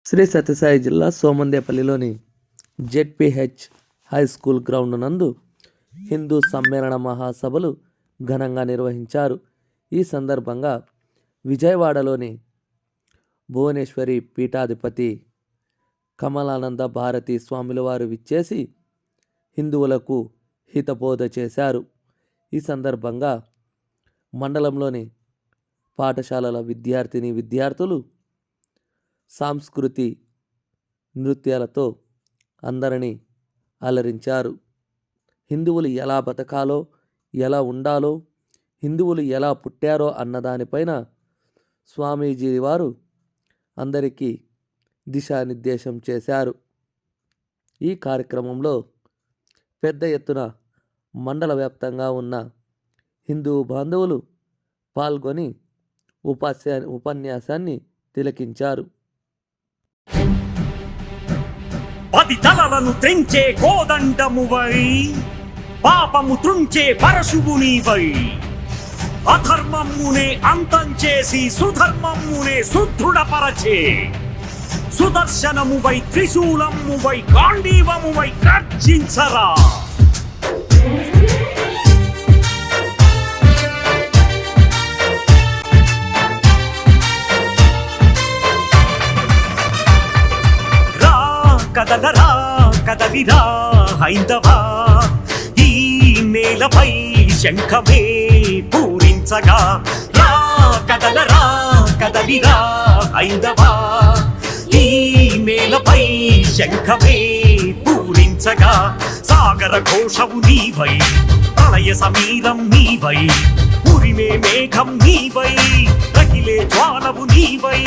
శ్రీ సత్యసాయి జిల్లా సోమందేపల్లిలోని ZPH high school ground నందు హిందూ సమ్మేళన మహాసభలు ఘనంగా నిర్వహించారు. ఈ సందర్భంగా విజయవాడలోని భువనేశ్వరి పీఠాధిపతి కమలానంద భారతి స్వాముల వారు విచ్చేసి హిందువులకు హితబోధ చేశారు. ఈ సందర్భంగా మండలంలోని పాఠశాలల విద్యార్థులు సాంస్కృతి నృత్యాలతో అందరినీ అలరించారు. హిందువులు ఎలా బతకాలో, ఎలా ఉండాలో, హిందువులు ఎలా పుట్టారో అన్నదానిపైన స్వామీజీ వారు అందరికీ దిశానిర్దేశం చేశారు. ఈ కార్యక్రమంలో పెద్ద ఎత్తున మండల వ్యాప్తంగా ఉన్న హిందూ బాంధవులు పాల్గొని ఉపన్యాసాన్ని తిలకించారు. 10 తలలను తెంచే కోదండమువై, పాపము త్రుంచే పరశువునివై, అధర్మమునే అంతం చేసి సుధర్మమునే సుదృఢపరచే సుదర్శనమువై, త్రిశూలమువై, గాంధీవమువై గర్జించరా. కదలరా కదలిరా హైందవా, ఈ నేలపై శంఖమే పూరించగా. రా కదలరా కదలిరా హైందవా, ఈ నేలపై శంఖమే పూరించగా. సాగర ఘోషవు నీవై, ప్రళయ సమీరం నీవై, ఉరిమే మేఘం నీవై, రగిలే జ్వాలవు నీవై,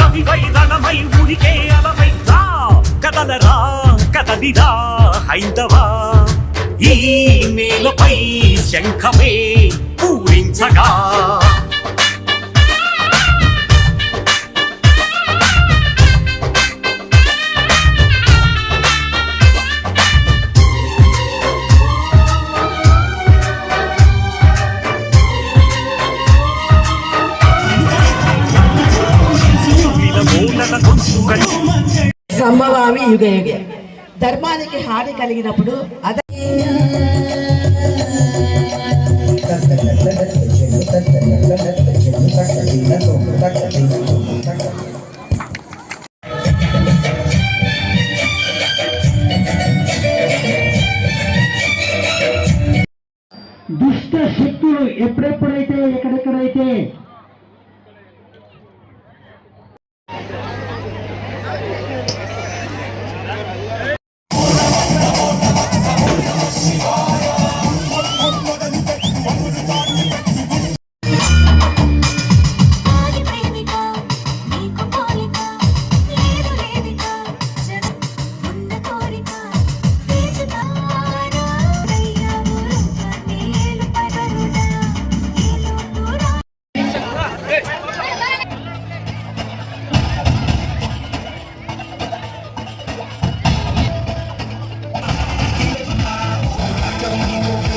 రవివై రణమై ఉడికే అలవై. కదలరా కదలిరా హైందవా, ఈ నేలపై శంఖమే పూరించగా. సంభవామి యుగ యుగే. ధర్మానికి హాని కలిగినప్పుడు దుష్ట శక్తులు ఎప్పుడెప్పుడైతే ఎక్కడెక్కడైతే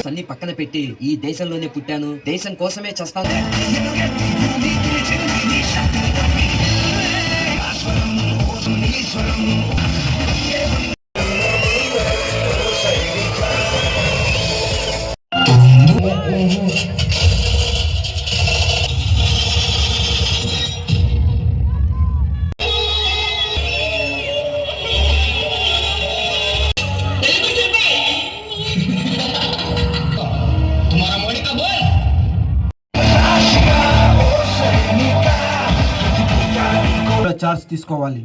అన్ని పక్కన పెట్టి ఈ దేశంలోనే పుట్టాను, దేశం కోసమే చేస్తాను. చార్జ్ తీసుకోవాలి.